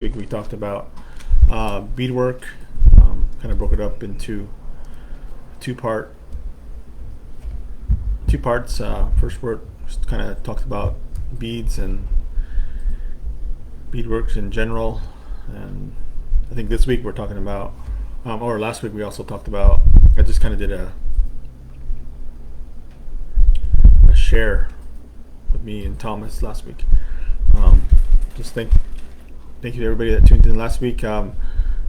week we talked about beadwork. Kind of broke it up into two part two parts. First, we just kind of talked about beads and beadworks in general, and I think this week we're talking about, or last week we also talked about. I just kind of did a share with me and Thomas last week. Just thank you to everybody that tuned in last week. I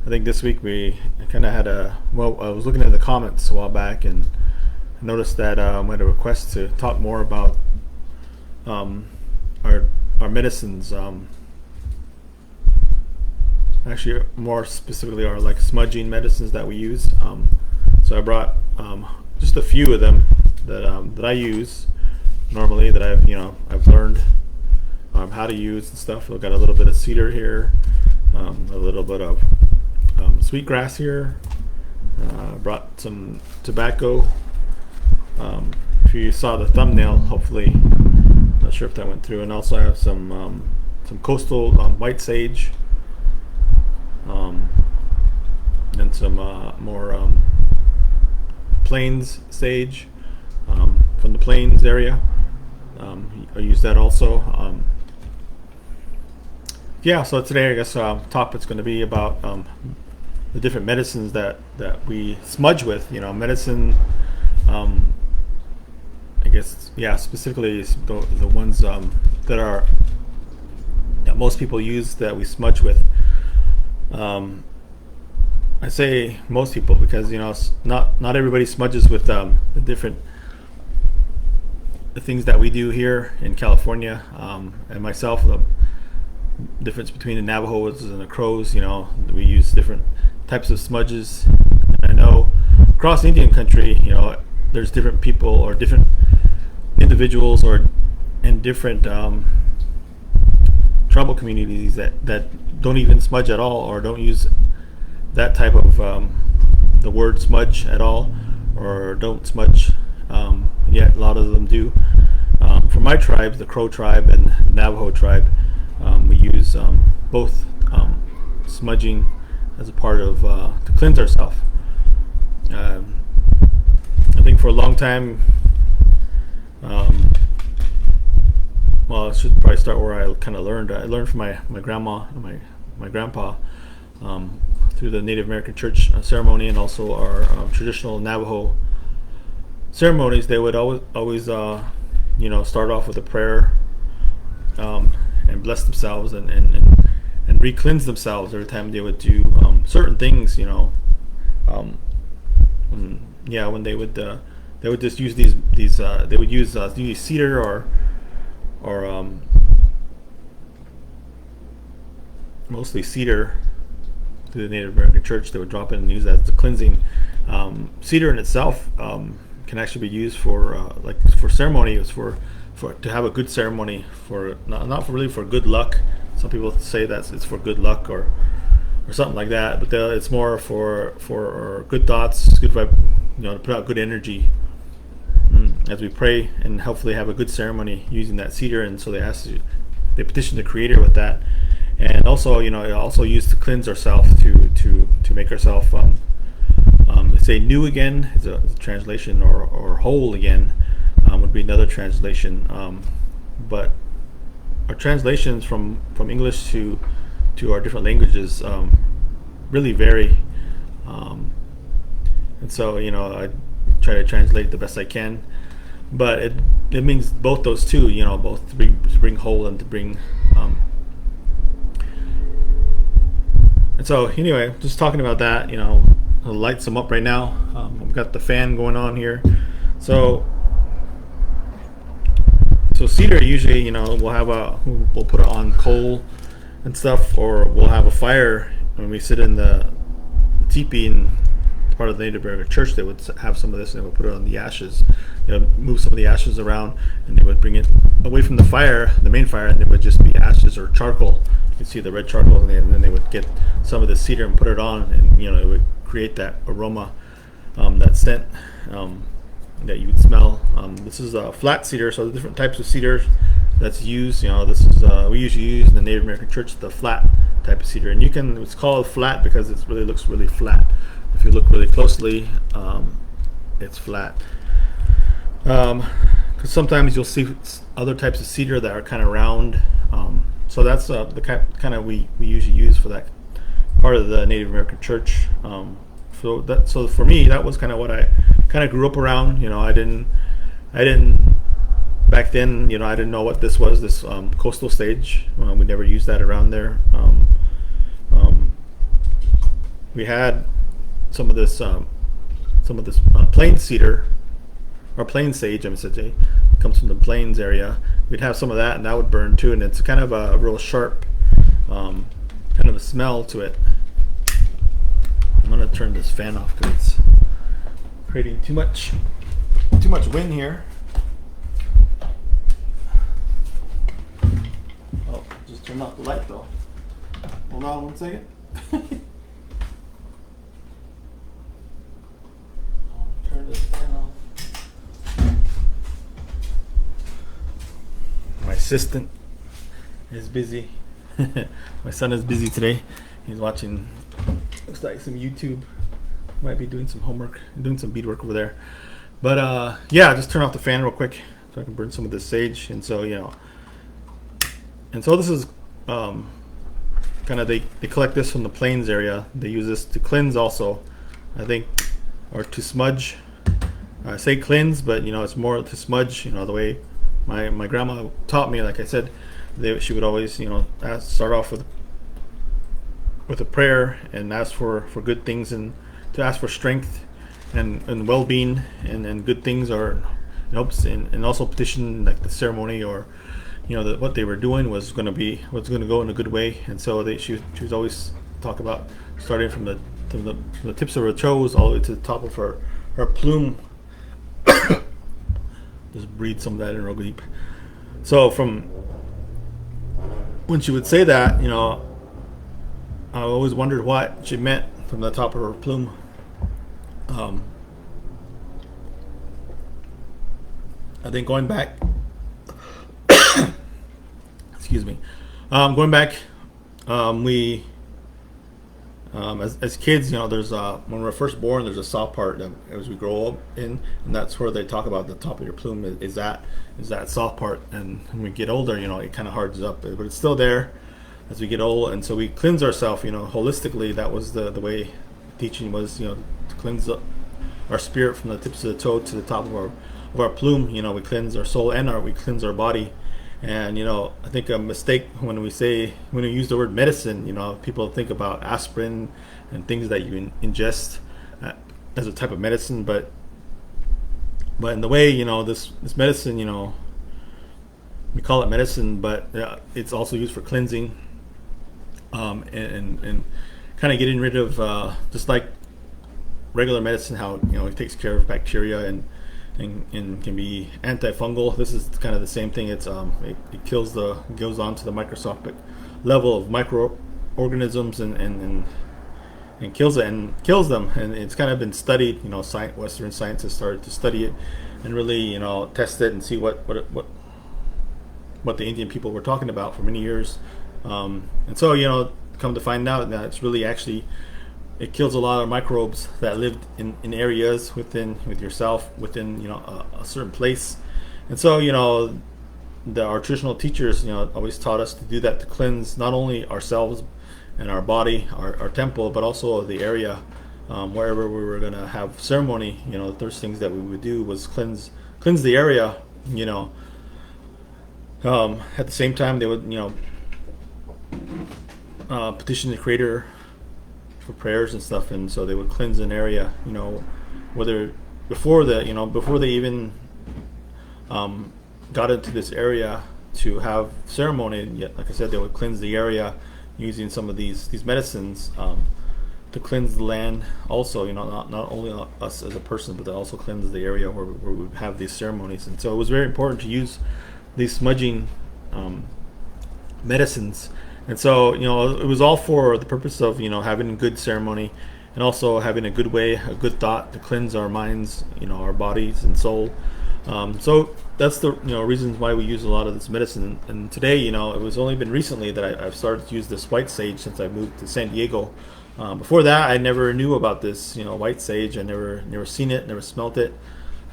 think this week we kind of had I was looking at the comments a while back and noticed that we had a request to talk more about our medicines. Actually, more specifically, our like smudging medicines that we use. So I brought just a few of them that I use normally, that I've learned how to use and stuff. We've got a little bit of cedar here, a little bit of sweetgrass here. Brought some tobacco. If you saw the thumbnail, hopefully, I'm not sure if that went through. And also I have some coastal white sage, and some more plains sage from the plains area. I use that also. So today I guess topic's going to be about the different medicines that we smudge with. Medicine. I guess specifically the ones that most people use, that we smudge with. I say most people because not everybody smudges with the different the things that we do here in California, and myself. The difference between the Navajos and the Crows, we use different types of smudges. And I know across Indian country, there's different people or different individuals and different tribal communities that don't even smudge at all, or don't use that type of the word smudge at all, or don't smudge. Yet a lot of them do. For my tribes, the Crow tribe and the Navajo tribe, we use both smudging as a part of to cleanse ourselves. I think for a long time, I should probably start where I kind of learned. I learned from my grandma and my grandpa, through the Native American church ceremony, and also our traditional Navajo ceremonies. They would always start off with a prayer, and bless themselves and re-cleanse themselves every time they would do certain things. When they would just use these they would use cedar or mostly cedar. Through the Native American church, they would drop it and use that as a cleansing. Cedar in itself can actually be used for for ceremony. It's for to have a good ceremony, for not really for good luck. Some people say that it's for good luck or something like that, but it's more for good thoughts, good vibe, to put out good energy as we pray, and hopefully have a good ceremony using that cedar. And so they petition the Creator with that, and also also used to cleanse ourselves, to make ourselves say new again is a translation, or whole again would be another translation. But our translations from English to our different languages really vary, and so I try to translate the best I can. But it means both those two, both to bring whole and to bring. And so anyway, just talking about that, I'll light some up right now. We've got the fan going on here. So cedar, usually, we'll put it on coal and stuff, or we'll have a fire when we sit in the teepee. And part of the Native American church, they would have some of this, and they would put it on the ashes. Move some of the ashes around, and they would bring it away from the fire, the main fire, and it would just be ashes or charcoal. You can see the red charcoal, and then they would get some of the cedar and put it on, and it would create that aroma, that scent that you would smell. This is a flat cedar, so the different types of cedar that's used. This is we usually use in the Native American church the flat type type of cedar. And it's called flat because it really looks really flat. If you look really closely, it's flat. Because sometimes you'll see other types of cedar that are kind of round. So that's the kind of we usually use for that part of the Native American church. So for me, that was kind of what I kind of grew up around. I didn't back then. I didn't know what this was. This coastal sage. We never used that around there. We had some of this plain cedar or plain sage. I should say, comes from the plains area. We'd have some of that, and that would burn too. And it's kind of a real sharp, kind of a smell to it. I'm gonna turn this fan off because it's creating too much wind here. Oh, just turn off the light though. Hold on 1 second. I'll turn this fan off. My assistant is busy. My son is busy today. He's watching, looks like some YouTube. Might be doing some homework, doing some beadwork over there. But yeah, just turn off the fan real quick so I can burn some of this sage. And so this is kind of they collect this from the plains area. They use this to cleanse also, I think, or to smudge. I say cleanse, but it's more to smudge. The way my grandma taught me, like I said, she would always start off with a prayer and ask for good things, and to ask for strength and well-being and good things, or helps, and also petition like the ceremony, or what they were doing was going to go in a good way. And so she was always talk about starting from the tips of her toes all the way to the top of her plume. Just breathe some of that in real deep. So from when she would say that, I always wondered what she meant from the top of her plume. I think going back, excuse me, going back, we as kids, there's when we're first born, there's a soft part that as we grow up in, and that's where they talk about the top of your plume is that soft part. And when we get older, it kind of hardens up, but it's still there as we get old. And so we cleanse ourselves, holistically. That was the way teaching was, to cleanse our spirit from the tips of the toe to the top of our plume. We cleanse our soul and we cleanse our body. And I think a mistake when we use the word medicine, people think about aspirin and things that you ingest as a type of medicine, but in the way this medicine, we call it medicine, but it's also used for cleansing, and kind of getting rid of just like regular medicine, how it takes care of bacteria and can be antifungal. This is kind of the same thing. It's it goes on to the microscopic level of microorganisms and kills them. And it's kind of been studied. Western science has started to study it and really test it and see what the Indian people were talking about for many years. And so come to find out that it's really actually, it kills a lot of microbes that lived in areas within a certain place. And so our traditional teachers always taught us to do that, to cleanse not only ourselves and our body, our temple, but also the area wherever we were going to have ceremony. The first things that we would do was cleanse the area. At the same time, they would petition the Creator for prayers and stuff, and so they would cleanse an area, whether before they even got into this area to have ceremony. And yet, like I said, they would cleanse the area using some of these medicines to cleanse the land. Also, not only us as a person, but to also cleanse the area where we would have these ceremonies. And so it was very important to use these smudging medicines. And so, it was all for the purpose of, having a good ceremony, and also having a good thought to cleanse our minds, our bodies and soul. So that's the reasons why we use a lot of this medicine. And today, it was only been recently that I've started to use this white sage since I moved to San Diego. Before that, I never knew about this white sage. I never seen it, never smelt it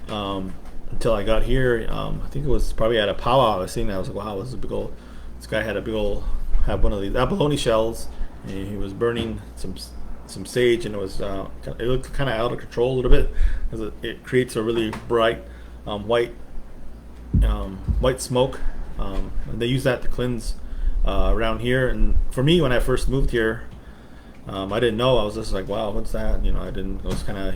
until I got here. I think it was probably at a powwow. I was seeing that. I was like, wow, this is a big old. This guy had one of these abalone shells, and he was burning some sage, and it looked kind of out of control a little bit because it creates a really bright white white smoke. And they use that to cleanse around here. And for me, when I first moved here, I didn't know. I was just like, wow, what's that? I didn't. I was kind of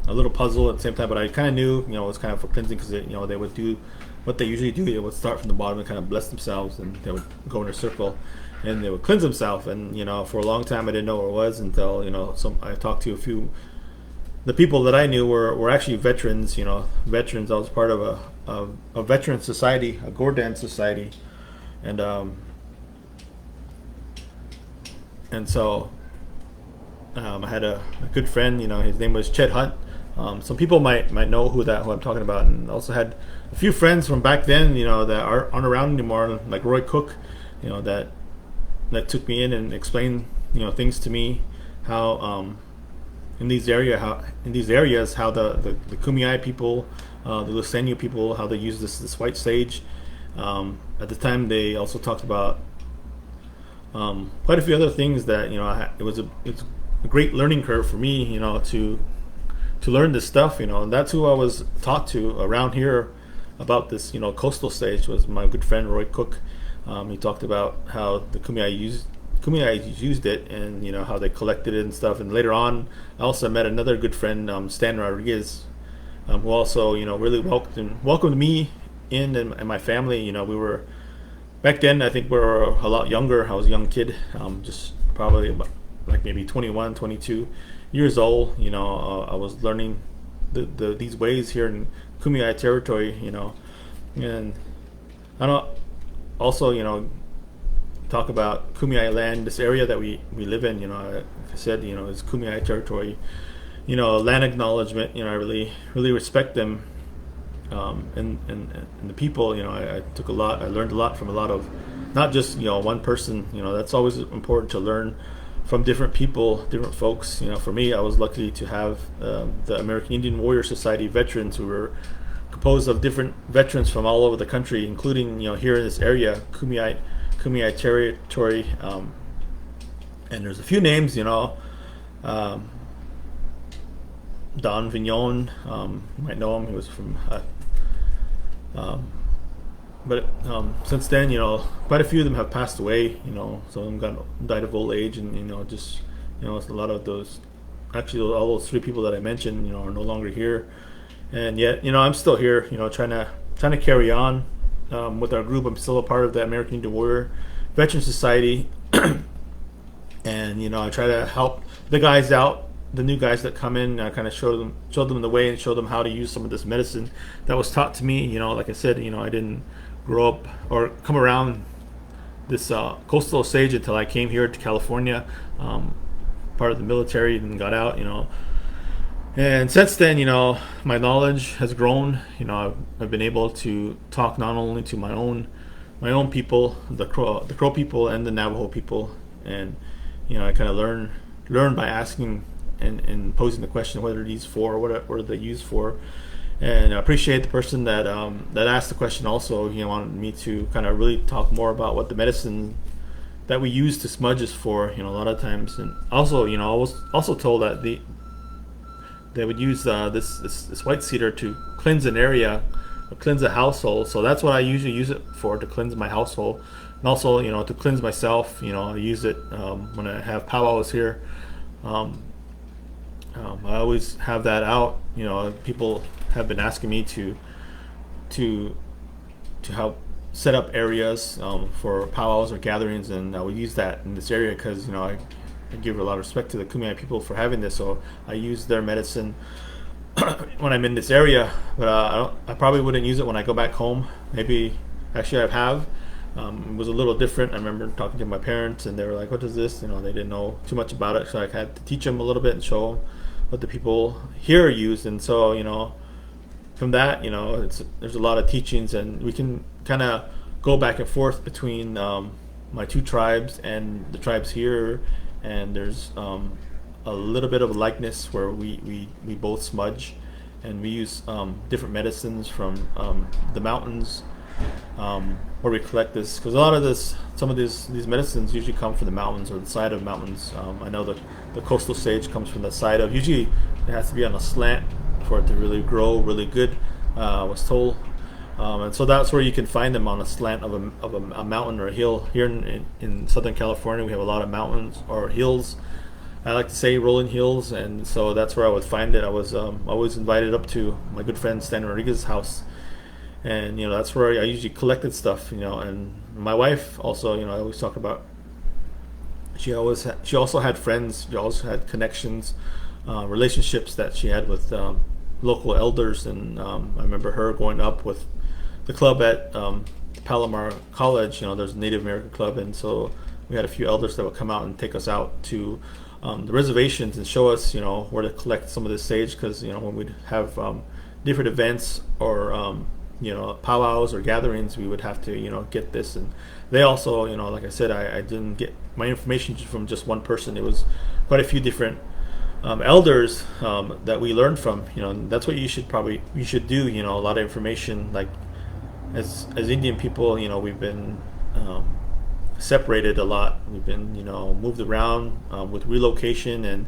a little puzzled at the same time, but I kind of knew it was kind of for cleansing because they would do what they usually do. They would start from the bottom and kind of bless themselves, and they would go in a circle, and they would cleanse themselves. And for a long time, I didn't know what it was until I talked to a few. The people that I knew were actually veterans. Veterans. I was part of a veteran society, a Gordon society, and so I had a good friend. His name was Chet Hunt. Some people might know who I'm talking about, and also had a few friends from back then. That aren't around anymore, like Roy Cook. That took me in and explained things to me, how in these areas how the Kumeyaay people, the Luiseño people, how they use this white sage. At the time, they also talked about quite a few other things that it's a great learning curve for me, to learn this stuff, and that's who I was taught to around here about this, coastal sage was my good friend Roy Cook. He talked about how the Kumeyaay used it, and how they collected it and stuff. And later on, I also met another good friend, Stan Rodriguez, who also really welcomed me in and my family. We were back then. I think we were a lot younger. I was a young kid, just probably about, like maybe 21, 22 years old. I was learning these ways here in Kumeyaay territory. And I don't also talk about Kumeyaay land, this area that we live in. Like I said, it's Kumeyaay territory. Land acknowledgement. I really respect them, and the people. I learned a lot from a lot of, not just one person. That's always important to learn from different people, different folks. For me, I was lucky to have the American Indian Warrior Society veterans, who were composed of different veterans from all over the country, including here in this area, Kumeyaay territory. And there's a few names, Don Vignon, you might know him. He was from but since then, quite a few of them have passed away. Some of them died of old age, and just it's a lot of those. Actually, all those three people that I mentioned, are no longer here, and yet, I'm still here. Trying to carry on with our group. I'm still a part of the American Indian Warrior Veteran Society, and I try to help the guys out. The new guys that come in, I kind of show them the way and show them how to use some of this medicine that was taught to me. Like I said, I didn't grow up or come around this coastal sage until I came here to California, part of the military, and got out. And since then, my knowledge has grown. I've been able to talk not only to my own people, the Crow people and the Navajo people, and I kind of learn by asking and posing the question, what are these for, what are they used for. And I appreciate the person that asked the question also. He wanted me to kind of really talk more about what the medicine that we use to smudge is for, a lot of times. And also, I was also told that they would use this white cedar to cleanse an area, or cleanse a household. So that's what I usually use it for, to cleanse my household, and also to cleanse myself. I use it when I have powwows here. I always have that out. People have been asking me to help set up areas for powwows or gatherings, and I would use that in this area because I give a lot of respect to the Kumeyaay people for having this. So I use their medicine when I'm in this area, but I probably wouldn't use it when I go back home. Maybe actually I have. It was a little different. I remember talking to my parents, and they were like, "What is this?" They didn't know too much about it, so I had to teach them a little bit and show them what the people here used. And so from that, there's a lot of teachings, and we can kind of go back and forth between my two tribes and the tribes here, and there's a little bit of a likeness where we both smudge, and we use different medicines from the mountains, where we collect this, because a lot of some of these medicines usually come from the mountains or the side of mountains. I know the coastal sage comes from the side of, usually it has to be on a slant for it to really grow really good, I was told. And so that's where you can find them, on a slant of a mountain or a hill. Here in Southern California, we have a lot of mountains or hills. I like to say rolling hills, and so that's where I would find it. I was always invited up to my good friend Stan Rodriguez's house, and that's where I usually collected stuff. And my wife also, I always talk about. She also had friends. She also had connections, relationships that she had with local elders, and I remember her going up with the club at Palomar College. There's a Native American club, and so we had a few elders that would come out and take us out to the reservations and show us, where to collect some of this sage, because when we'd have different events or powwows or gatherings, we would have to get this. And they also, like I said, I didn't get my information from just one person. It was quite a few different elders that we learned from. That's what you should do. A lot of information, like as Indian people, we've been separated a lot. We've been moved around with relocation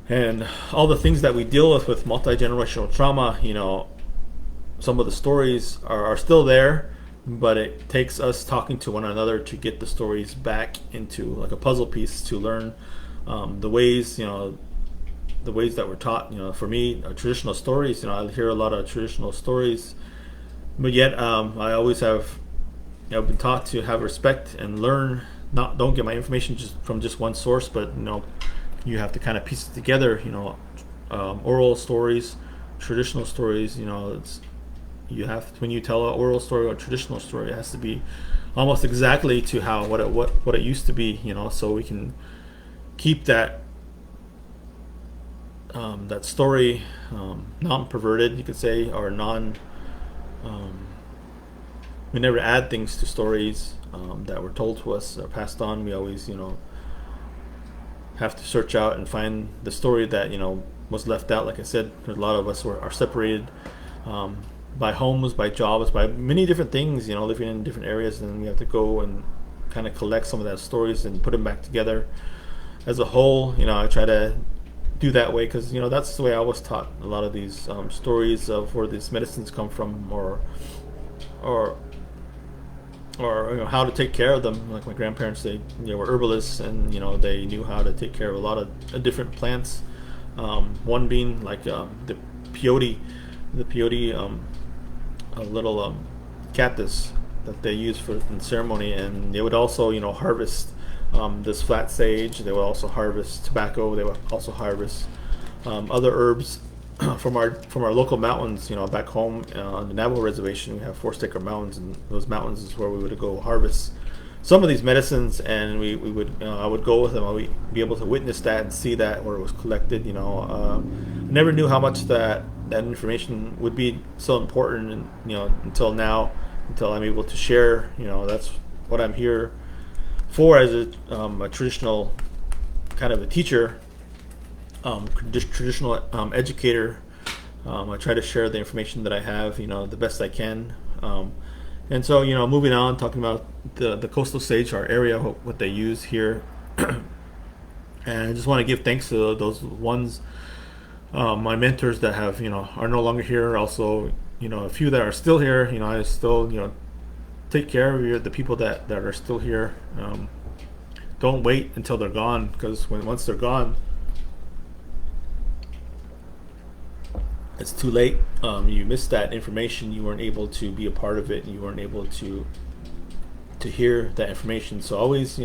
and all the things that we deal with multi-generational trauma. Some of the stories are still there, but it takes us talking to one another to get the stories back into like a puzzle piece, to learn the ways that we're taught. For me, traditional stories. I hear a lot of traditional stories, but yet I always have. I've been taught to have respect and learn. Don't get my information from just one source, but you have to kind of piece it together. Oral stories, traditional stories. When you tell an oral story or a traditional story, it has to be almost exactly to what it used to be. So we can keep that story non-perverted, you could say, or non. We never add things to stories that were told to us or passed on. We always, have to search out and find the story that was left out. Like I said, a lot of us are separated by homes, by jobs, by many different things. Living in different areas, and we have to go and kind of collect some of that stories and put them back together as a whole. I try to do that way because that's the way I was taught. A lot of these stories of where these medicines come from, or how to take care of them. Like my grandparents, they were herbalists, and they knew how to take care of a lot of different plants. One being like the peyote, a little cactus that they use in ceremony, and they would also harvest this flat sage. They would also harvest tobacco. They would also harvest other herbs from our local mountains. Back home on the Navajo reservation, we have 4 Acre Mountains, and those mountains is where we would go harvest some of these medicines, and we would I would go with them. I would be able to witness that and see that where it was collected. I never knew how much that information would be so important, and until now, until I'm able to share. That's what I'm here for, as a traditional kind of a teacher, traditional educator. I try to share the information that I have, the best I can. And so, moving on, talking about the coastal sage, our area, what they use here. And I just want to give thanks to those ones, my mentors that have, are no longer here. Also, a few that are still here. I still, take care of the people that are still here. Don't wait until they're gone, because once they're gone, it's too late. You missed that information. You weren't able to be a part of it. You weren't able to hear that information. So always,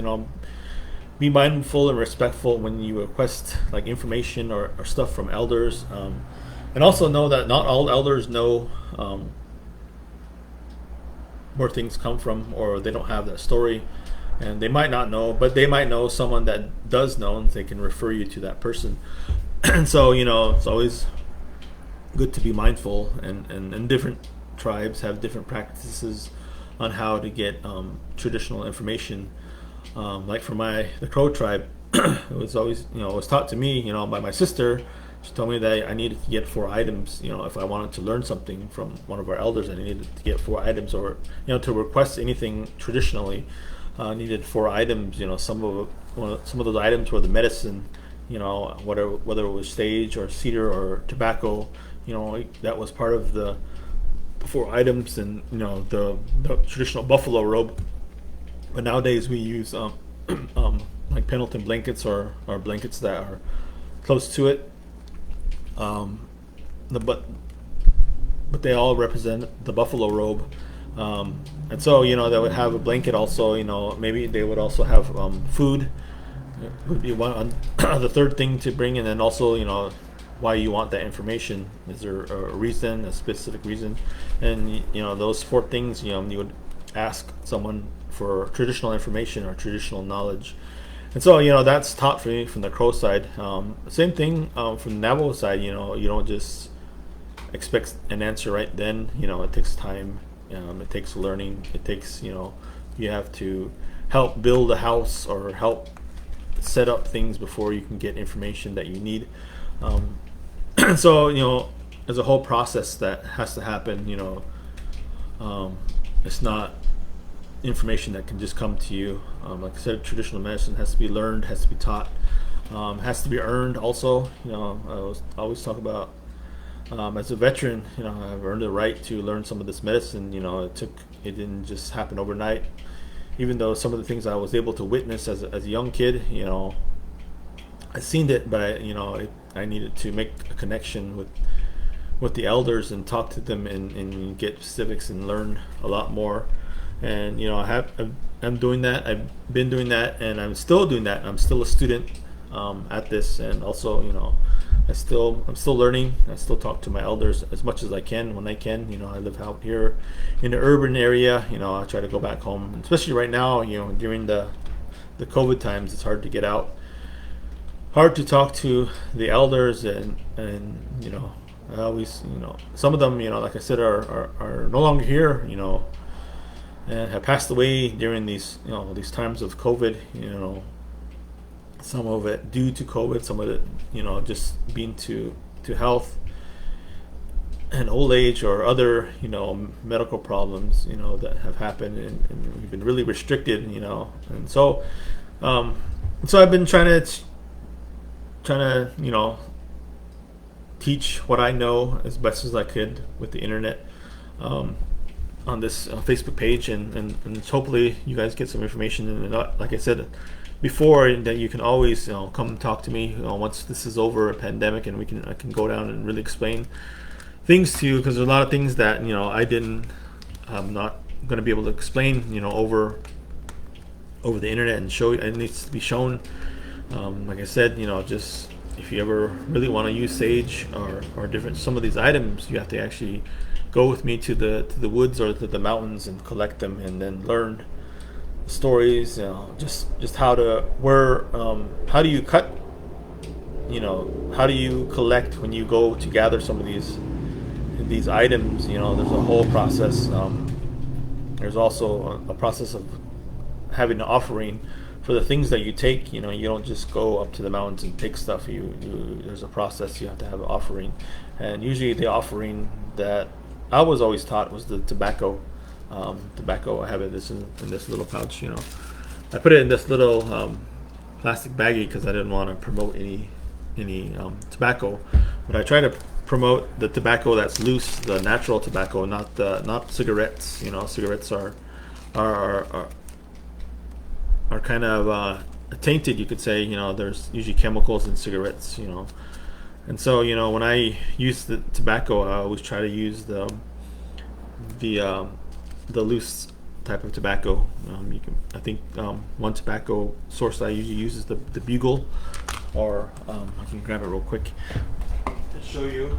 be mindful and respectful when you request like information or stuff from elders, and also know that not all elders know where things come from, or they don't have that story, and they might not know, but they might know someone that does know, and they can refer you to that person. And so, it's always good to be mindful, and different tribes have different practices on how to get traditional information. Like for the Crow tribe, it was always, it was taught to me, by my sister. She told me that I needed to get 4 items. If I wanted to learn something from one of our elders, I needed to get 4 items, or to request anything traditionally, I needed 4 items. Some of those items were the medicine. Whether it was sage or cedar or tobacco, that was part of the 4 items, and the traditional buffalo robe. But nowadays we use like Pendleton blankets, or blankets that are close to it. But they all represent the buffalo robe, and so they would have a blanket also. Maybe they would also have food. It would be one the third thing to bring, and then also why you want that information. Is there a reason, a specific reason? And those 4 things, you would ask someone for traditional information or traditional knowledge. And so that's taught for me from the Crow side. Same thing from the Navajo side. You don't just expect an answer right then. It takes time. It takes learning. It takes you have to help build a house or help set up things before you can get information that you need. So there's a whole process that has to happen. It's not information that can just come to you. Like I said, traditional medicine has to be learned, has to be taught, has to be earned also. I always talk about, as a veteran, I've earned the right to learn some of this medicine. It didn't just happen overnight. Even though some of the things I was able to witness as a young kid, I seen it, but I needed to make a connection with the elders and talk to them and get specifics and learn a lot more. And I'm doing that. I've been doing that, and I'm still doing that. I'm still a student at this, and also I'm still learning. I still talk to my elders as much as I can when I can. I live out here in the urban area. I try to go back home, and especially right now. During the COVID times, it's hard to get out, hard to talk to the elders, and I always some of them like I said are no longer here. And have passed away during these these times of COVID. Some of it due to COVID, some of it just being to health and old age, or other medical problems that have happened, and we've been really restricted. And so I've been trying to teach what I know as best as I could with the internet. On this Facebook page, and hopefully you guys get some information. And like I said before, that you can always come and talk to me once this is over, a pandemic, and I can go down and really explain things to you, because there's a lot of things that I'm not going to be able to explain over the internet and show. It needs to be shown. Like I said, just if you ever really want to use sage or different some of these items, you have to actually go with me to the woods or to the mountains and collect them, and then learn stories. Just how to how do you cut. How do you collect when you go to gather some of these items? There's a whole process. There's also a process of having an offering for the things that you take. You don't just go up to the mountains and take stuff. There's a process. You have to have an offering, and usually the offering that I was always taught was the tobacco. I have it in this little pouch. I put it in this little plastic baggie because I didn't want to promote any tobacco, but I try to promote the tobacco that's loose, the natural tobacco, not cigarettes. Cigarettes are kind of tainted, you could say. There's usually chemicals in cigarettes. And so when I use the tobacco, I always try to use the loose type of tobacco. I think one tobacco source I usually use is the bugle, or I can grab it real quick to show you.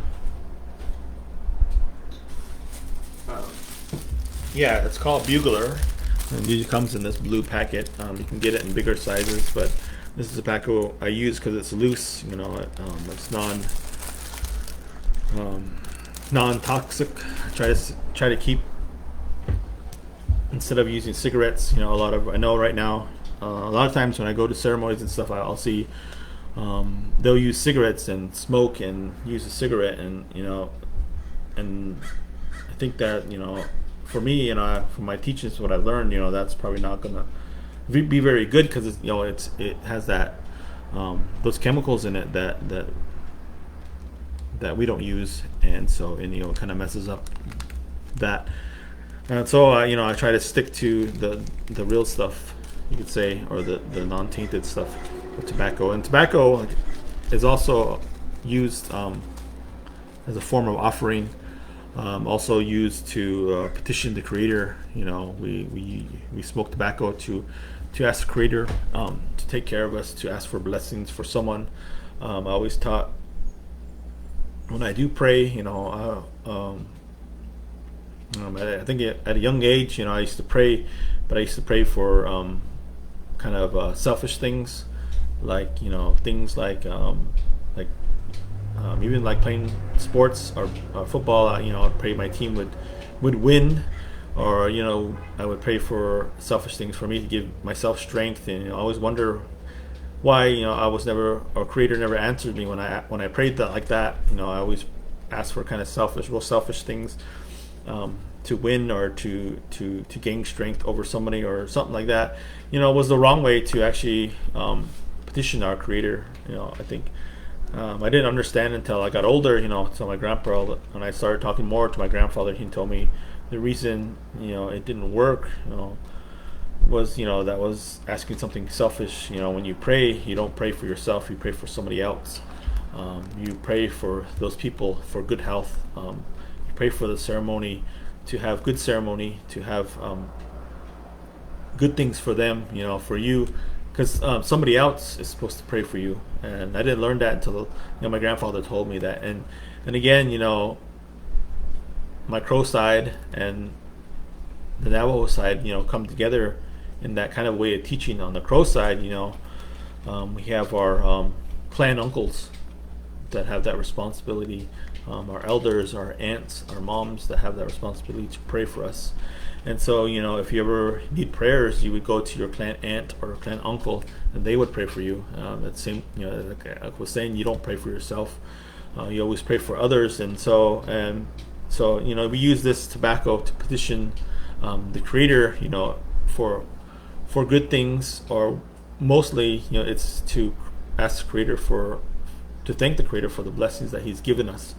Yeah, it's called Bugler, and it usually comes in this blue packet. You can get it in bigger sizes, but this is the tobacco I use because it's loose. It's non-toxic. Try to keep, instead of using cigarettes. I know right now, a lot of times when I go to ceremonies and stuff, I'll see they'll use cigarettes and smoke and use a cigarette, and I think that for me, from my teachings, what I've learned, that's probably not gonna be very good, because it has that those chemicals in it that we don't use, and so it kind of messes up that. And so I try to stick to the real stuff, you could say, or the non-tainted stuff with tobacco. And tobacco is also used as a form of offering, also used to petition the Creator. We smoke tobacco to ask the Creator to take care of us, to ask for blessings for someone. I always taught, when I do pray, I think at a young age, I used to pray, but I used to pray for kind of selfish things, like things like even like playing sports or football. I'd pray my team would win, or I would pray for selfish things for me to give myself strength. And I always wonder why I was never, or Creator never answered me when I prayed that like that. I always asked for kind of real selfish things, to win, or to gain strength over somebody or something like that. Was the wrong way to actually petition our Creator. I think I didn't understand until I got older. So my grandpa, when I started talking more to my grandfather, he told me the reason it didn't work was that was asking something selfish. When you pray, you don't pray for yourself, you pray for somebody else. You pray for those people for good health. You pray for the ceremony, to have good ceremony, to have good things for them, for you, because somebody else is supposed to pray for you. And I didn't learn that until my grandfather told me that. And again, my Crow side and the Navajo side, come together in that kind of way of teaching. On the Crow side, we have our clan uncles that have that responsibility, our elders, our aunts, our moms that have that responsibility to pray for us. And so, if you ever need prayers, you would go to your clan aunt or clan uncle, and they would pray for you. That same, like I was saying, you don't pray for yourself. You always pray for others. And so, we use this tobacco to petition the Creator, for good things, or mostly, it's to ask the Creator to thank the Creator for the blessings that He's given us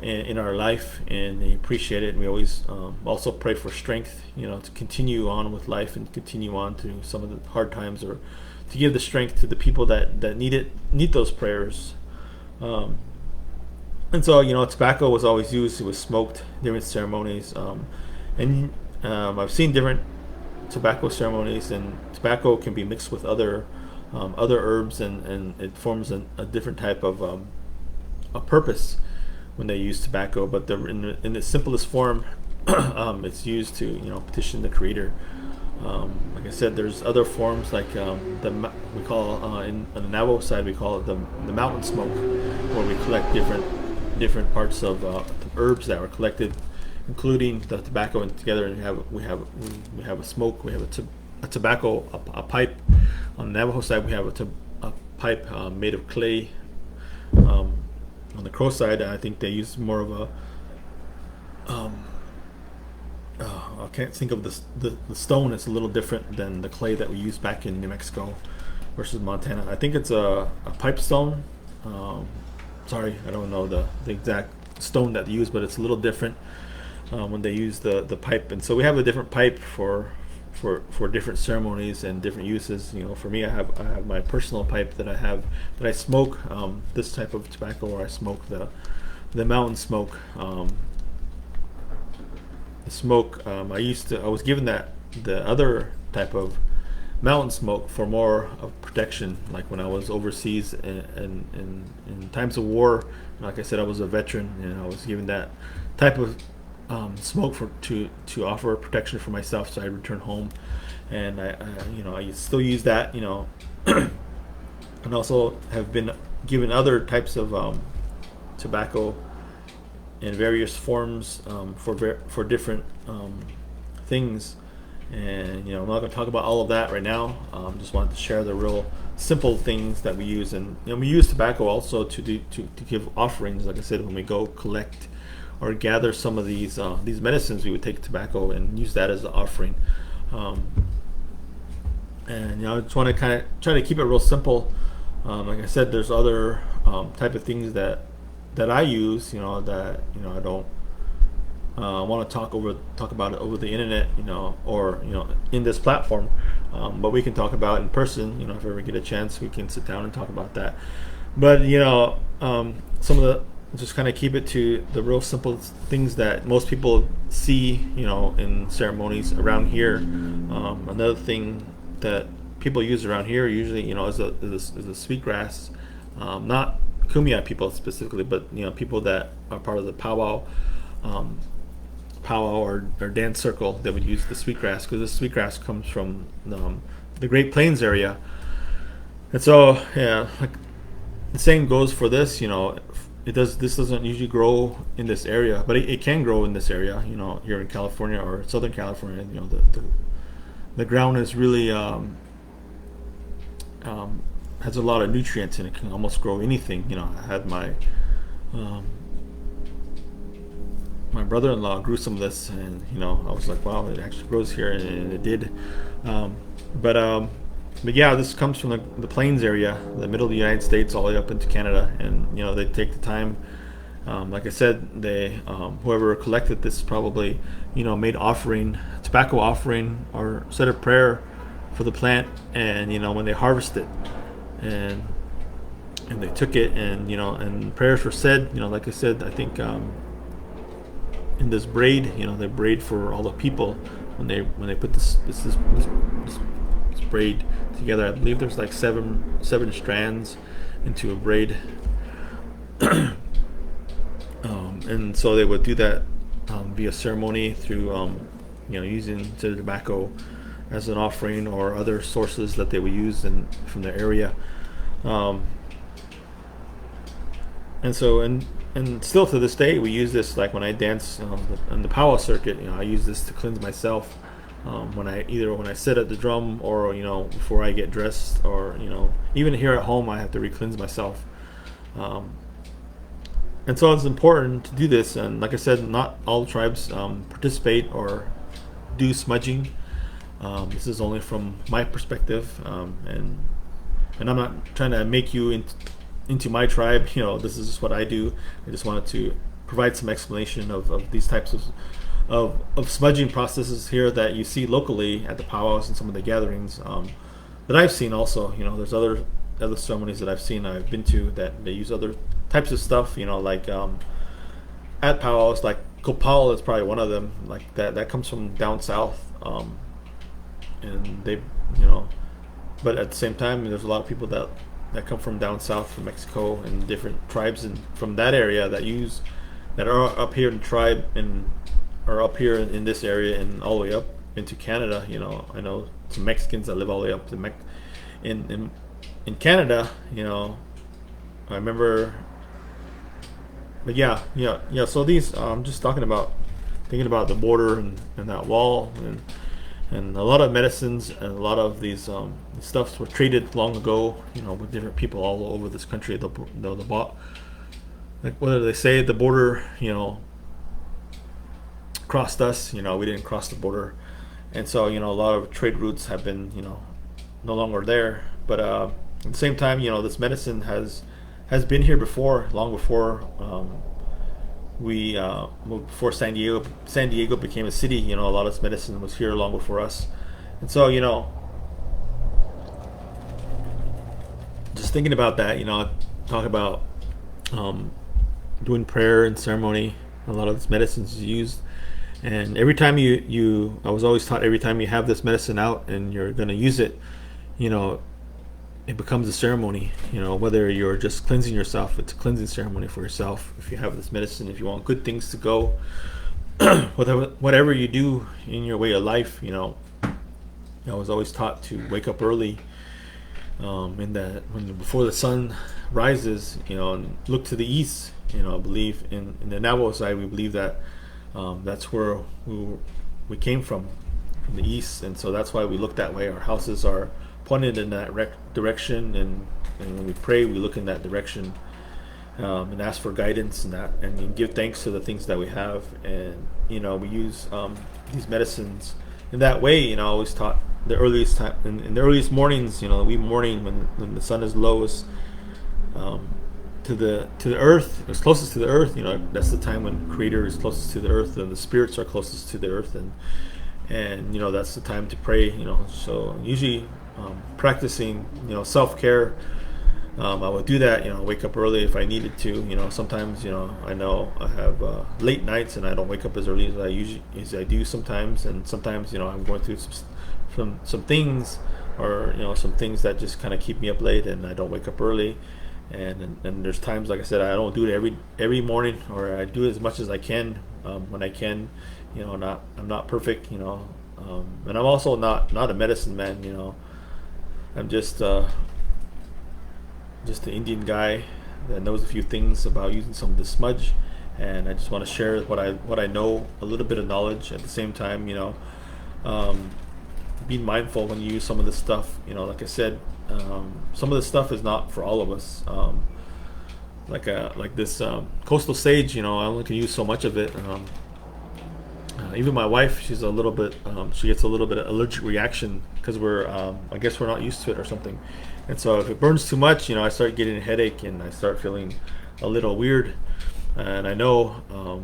in our life, and they appreciate it. And we always also pray for strength, to continue on with life and continue on through some of the hard times, or to give the strength to the people that need those prayers. And so, tobacco was always used. It was smoked during ceremonies, and I've seen different tobacco ceremonies, and tobacco can be mixed with other herbs, and it forms a different type of a purpose when they use tobacco. But in the simplest form, it's used to petition the Creator. Like I said, there's other forms, like we call on the Navajo side, we call it the mountain smoke, where we collect different parts of the herbs that were collected, including the tobacco, and together, and we have a smoke. We have a tobacco, a pipe. On the Navajo side, we have a pipe made of clay. On the Crow side, I think they use more of a I can't think of the stone. It's a little different than the clay that we use back in New Mexico versus Montana. I think it's a pipe stone. Sorry, I don't know the exact stone that they use, but it's a little different when they use the pipe. And so we have a different pipe for different ceremonies and different uses. For me, I have my personal pipe that I smoke this type of tobacco, or I smoke the mountain smoke. The smoke, I was given the other type of mountain smoke for more of protection, like when I was overseas and in times of war. Like I said, I was a veteran, and I was given that type of smoke to offer protection for myself, so I return home, and I still use that, and also have been given other types of tobacco in various forms for different things. And I'm not going to talk about all of that right now. Just wanted to share the real simple things that we use, and we use tobacco also to give offerings. Like I said, when we go collect or gather some of these medicines, we would take tobacco and use that as an offering. And I just want to kind of try to keep it real simple. Like I said, there's other type of things that I use, that I don't want to talk about it over the internet, or in this platform. But we can talk about it in person. If we ever get a chance, we can sit down and talk about that. But some of the just kind of keep it to the real simple things that most people see, in ceremonies around here. Another thing that people use around here usually, is a sweetgrass. Not Kumeyaay people specifically, but people that are part of the powwow or dance circle that would use the sweetgrass, because the sweetgrass comes from the Great Plains area. And so, like the same goes for this. This doesn't usually grow in this area, but it can grow in this area. Here in California or Southern California, the ground is really has a lot of nutrients, and it can almost grow anything. I had my brother-in-law grew some of this, and I was like, wow, it actually grows here, and it did. But yeah, this comes from the plains area, the middle of the United States, all the way up into Canada, and they take the time. Like I said, they whoever collected this probably made tobacco offering, or said a prayer for the plant, and when they harvest it, and they took it, and prayers were said. Like I said, I think in this braid, they braid for all the people when they put this braid together. I believe there's like seven strands into a braid. And so they would do that via ceremony through using the tobacco as an offering, or other sources that they would use from the area. And so and still to this day we use this, like when I dance on the powwow circuit. I use this to cleanse myself when I sit at the drum, or before I get dressed, or even here at home I have to re-cleanse myself. And so it's important to do this. And like I said, not all tribes participate or do smudging. This is only from my perspective, and I'm not trying to make you into my tribe. This is just what I do. I just wanted to provide some explanation of these types of smudging processes here that you see locally at the powwows and some of the gatherings that I've seen. Also, there's other ceremonies that I've been to that they use other types of stuff. Like at powwows, like copal is probably one of them. Like that comes from down south, and they, but at the same time, there's a lot of people that come from down south, from Mexico, and different tribes from that area that are up here in tribe, and are up here in this area, and all the way up into Canada. I know some Mexicans that live all the way up to in Canada. I remember. But yeah. So these, I'm just thinking about the border and that wall, and a lot of medicines and a lot of these stuffs were traded long ago, with different people all over this country. Like whether they say the border, crossed us, we didn't cross the border, and so a lot of trade routes have been, no longer there. But at the same time, this medicine has been here before, long before before San Diego became a city. A lot of this medicine was here long before us. And so just thinking about that, talk about doing prayer and ceremony. A lot of this medicine is used, and every time I was always taught, every time you have this medicine out and you're going to use it, it becomes a ceremony. Whether you're just cleansing yourself, it's a cleansing ceremony for yourself. If you have this medicine, if you want good things to go, whatever you do in your way of life, I was always taught to wake up early, before the sun rises, and look to the east. I believe in the Navajo side, we believe that that's where we came from the east, and so that's why we look that way. Our houses are pointed in that direction, and when we pray, we look in that direction, and ask for guidance and give thanks to the things that we have, and we use these medicines in that way. I always taught the earliest time in the earliest mornings. We morning when the sun is lowest, to the earth, it's closest to the earth. That's the time when Creator is closest to the earth, and the spirits are closest to the earth, and that's the time to pray. So usually practicing self-care. I would do that. Wake up early if I needed to. Sometimes I know I have late nights and I don't wake up as early as I do sometimes, and sometimes I'm going through some things, or some things that just kind of keep me up late, and I don't wake up early. And there's times, like I said, I don't do it every morning, or I do it as much as I can when I can. I'm not perfect. And I'm also not a medicine man. I'm just an Indian guy that knows a few things about using some of the smudge, and I just want to share what I know, a little bit of knowledge. At the same time, being mindful when you use some of this stuff. Like I said, some of this stuff is not for all of us. Like this coastal sage, I only can use so much of it. Even my wife, she's a little bit, she gets a little bit of allergic reaction because I guess we're not used to it or something. And so if it burns too much, I start getting a headache and I start feeling a little weird. And I know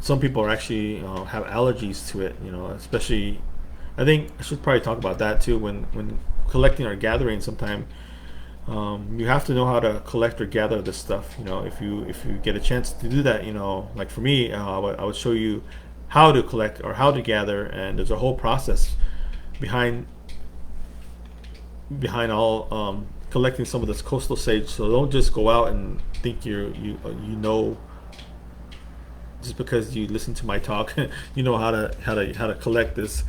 some people are actually have allergies to it. Especially, I think I should probably talk about that too. When collecting or gathering, sometime you have to know how to collect or gather this stuff. If you get a chance to do that, like for me, I would show you how to collect or how to gather, and there's a whole process behind all collecting some of this coastal sage. So don't just go out and think you know, just because you listen to my talk, how to collect this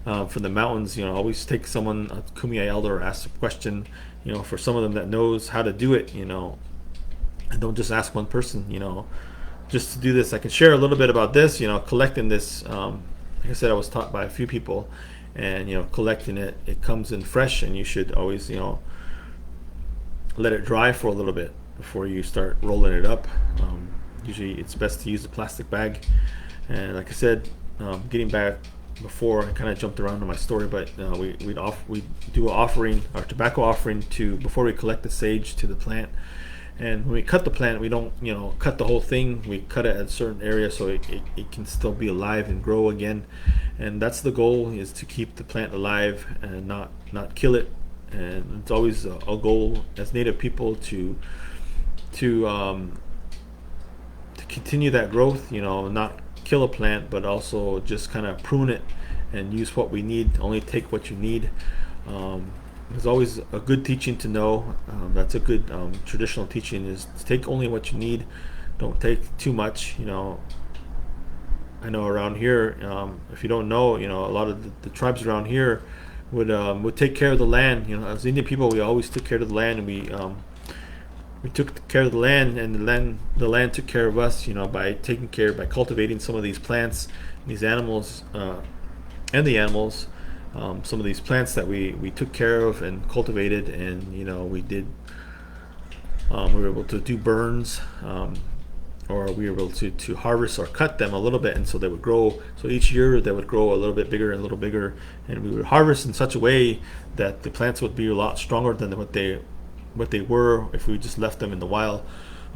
from the mountains. Always take someone, a Kumeyaay elder, or ask a question. For some of them that knows how to do it. And don't just ask one person. Just to do this, I can share a little bit about this. Collecting this. Like I said, I was taught by a few people, and collecting it. It comes in fresh, and you should always let it dry for a little bit before you start rolling it up. Usually, it's best to use a plastic bag. And like I said, getting back before, I kind of jumped around in my story, but we do an offering, our tobacco offering, before we collect the sage to the plant. And when we cut the plant, we don't cut the whole thing. We cut it at a certain area so it can still be alive and grow again. And that's the goal, is to keep the plant alive and not kill it. And it's always a goal as Native people to continue that growth. Not kill a plant, but also just kind of prune it and use what we need. Only take what you need. There's always a good teaching to know. That's a good traditional teaching, is to take only what you need. Don't take too much. I know around here, if you don't know, a lot of the tribes around here would take care of the land. As Indian people, we always took care of the land, and we took care of the land, and the land took care of us. By cultivating some of these plants, these animals, and the animals. Some of these plants that we took care of and cultivated, and we were able to do burns, or we were able to harvest or cut them a little bit, and so they would grow. So each year they would grow a little bit bigger and a little bigger, and we would harvest in such a way that the plants would be a lot stronger than what they were if we just left them in the wild.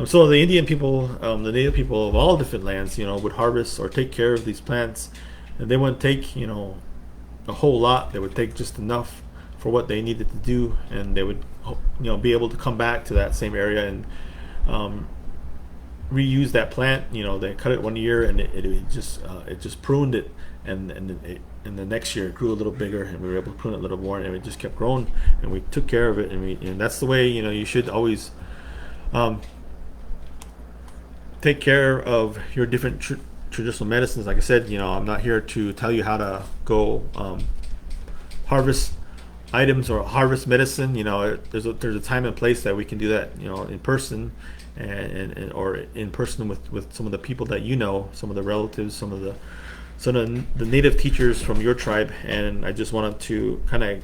So the Indian people, the Native people of all different lands, would harvest or take care of these plants, and they wouldn't take a whole lot. They would take just enough for what they needed to do, and they would be able to come back to that same area and reuse that plant. They cut it one year, and it just pruned it, and the next year it grew a little bigger, and we were able to prune it a little more, and it just kept growing, and we took care of it, and that's the way you should always take care of your different traditional medicines. Like I said, I'm not here to tell you how to go harvest items or harvest medicine, there's a time and place that we can do that, in person, and or in person with some of the people that some of the relatives, some of the native teachers from your tribe. And I just wanted to kind of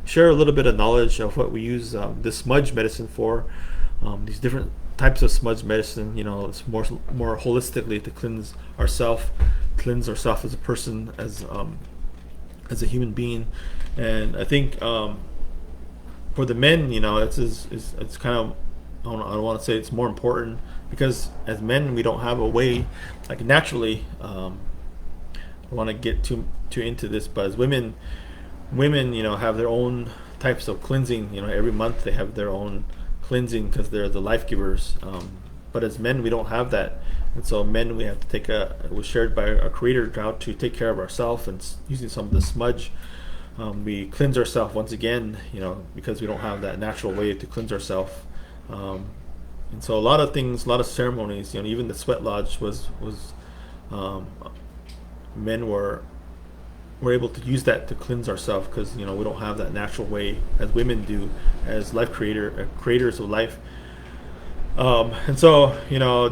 share a little bit of knowledge of what we use this smudge medicine for. These different types of smudge medicine, it's more holistically to cleanse ourselves as a person, as a human being. And I think for the men, it's kind of, I don't want to say it's more important, because as men we don't have a way, like naturally. I want to get too into this, but as women, have their own types of cleansing. Every month they have their own cleansing because they're the life givers. But as men, we don't have that, and so men, we have to it was shared by our Creator how to take care of ourselves, and using some of the smudge, we cleanse ourselves once again. Because we don't have that natural way to cleanse ourselves. And so a lot of things, a lot of ceremonies. Even the sweat lodge was. Men were able to use that to cleanse ourselves, because we don't have that natural way as women do, as creators of life. And so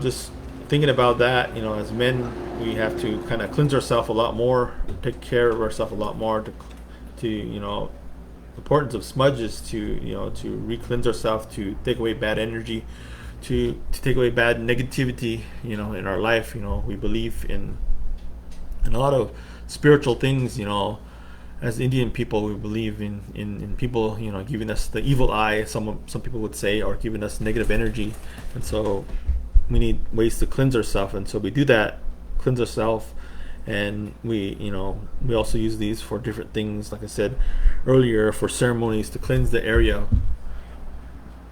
just thinking about that, as men, we have to kind of cleanse ourselves a lot more, take care of ourselves a lot more. The importance of smudge is to re-cleanse ourselves, to take away bad energy, to take away bad negativity in our life. We believe in a lot of spiritual things. As Indian people, we believe in people giving us the evil eye, some people would say, or giving us negative energy. And so we need ways to cleanse ourselves, and so we do that, cleanse ourselves. And we also use these for different things, like I said earlier, for ceremonies, to cleanse the area.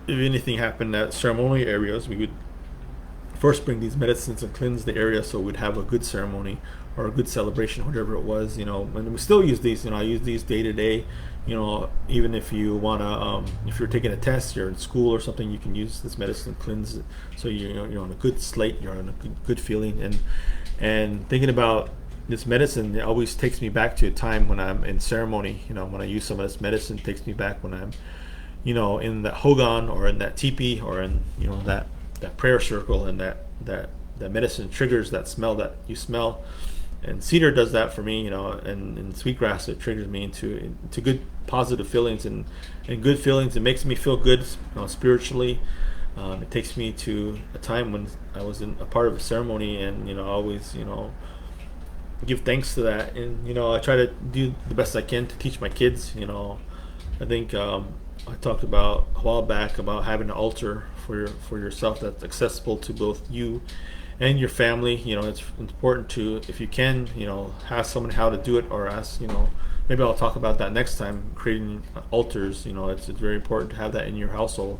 If anything happened at ceremonial areas, we would first bring these medicines and cleanse the area, so we'd have a good ceremony or a good celebration, whatever it was. And we still use these. I use these day to day. Even if you wanna, if you're taking a test, you're in school or something, you can use this medicine, cleanse it, so you're on a good slate, you're on a good feeling. And thinking about this medicine, it always takes me back to a time when I'm in ceremony. When I use some of this medicine, it takes me back when I'm, in that hogan, or in that teepee, or in that prayer circle, and that medicine triggers that smell that you smell. And cedar does that for me, and sweetgrass, it triggers me into good positive feelings and good feelings. It makes me feel good spiritually. It takes me to a time when I was in a part of a ceremony, and I always give thanks to that. And I try to do the best I can to teach my kids. I think I talked about a while back about having an altar for yourself that's accessible to both you and your family. It's important to, if you can, ask someone how to do it, or ask, maybe I'll talk about that next time, creating altars. It's very important to have that in your household,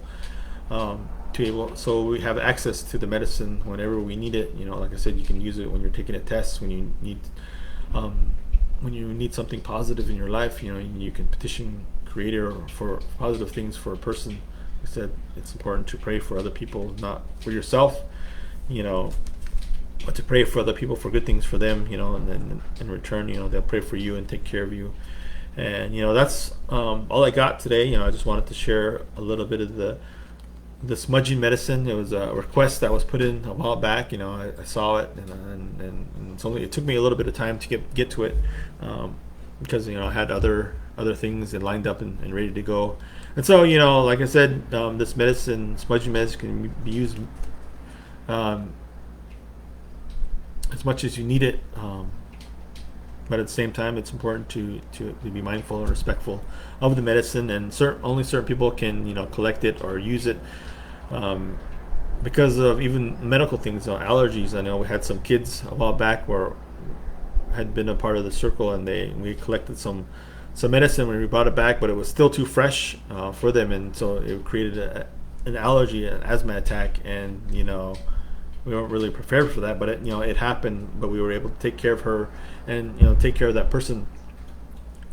so we have access to the medicine whenever we need it. Like I said, you can use it when you're taking a test, when you need something positive in your life. You can petition Creator for positive things for a person. Like I said, it's important to pray for other people, not for yourself, but to pray for other people, for good things for them, and then in return, they'll pray for you and take care of you. And that's all I got today. I just wanted to share a little bit of the smudging medicine. It was a request that was put in a while back. I saw it, and it took me a little bit of time to get to it, because I had other things and lined up and ready to go. And so like I said, this medicine, smudging medicine, can be used as much as you need it, but at the same time, it's important to be mindful and respectful of the medicine. And only certain people can collect it or use it, because of even medical things, allergies. I know we had some kids a while back where had been a part of the circle, and we collected some medicine when we brought it back, but it was still too fresh for them, and so it created an allergy, an asthma attack. And we weren't really prepared for that, but it happened. But we were able to take care of her, and take care of that person,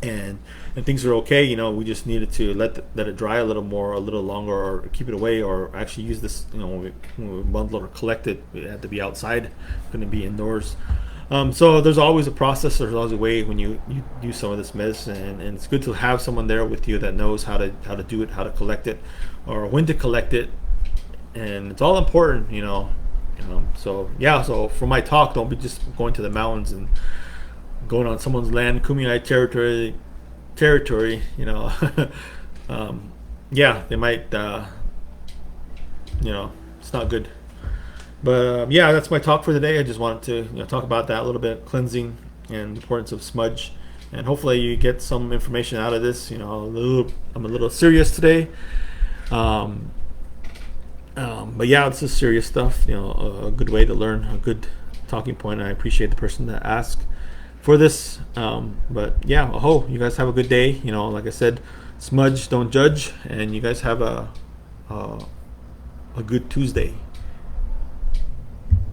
and things are okay. We just needed to let it dry a little longer, or keep it away, or actually use this. When we bundle or collect it, it had to be outside, couldn't be indoors. So there's always a process. There's always a way when you do some of this medicine, and it's good to have someone there with you that knows how to do it, how to collect it, or when to collect it, and it's all important, you know. So yeah. So for my talk, don't be just going to the mountains and going on someone's land, Kumeyaay territory. You know, yeah, they might. It's not good. But yeah, that's my talk for today. I just wanted to talk about that a little bit, cleansing and the importance of smudge, and hopefully you get some information out of this. I'm a little serious today, but yeah, this is serious stuff. A good way to learn, a good talking point. And I appreciate the person that asked for this. But yeah, you guys have a good day. Like I said, smudge, don't judge, and you guys have a good Tuesday.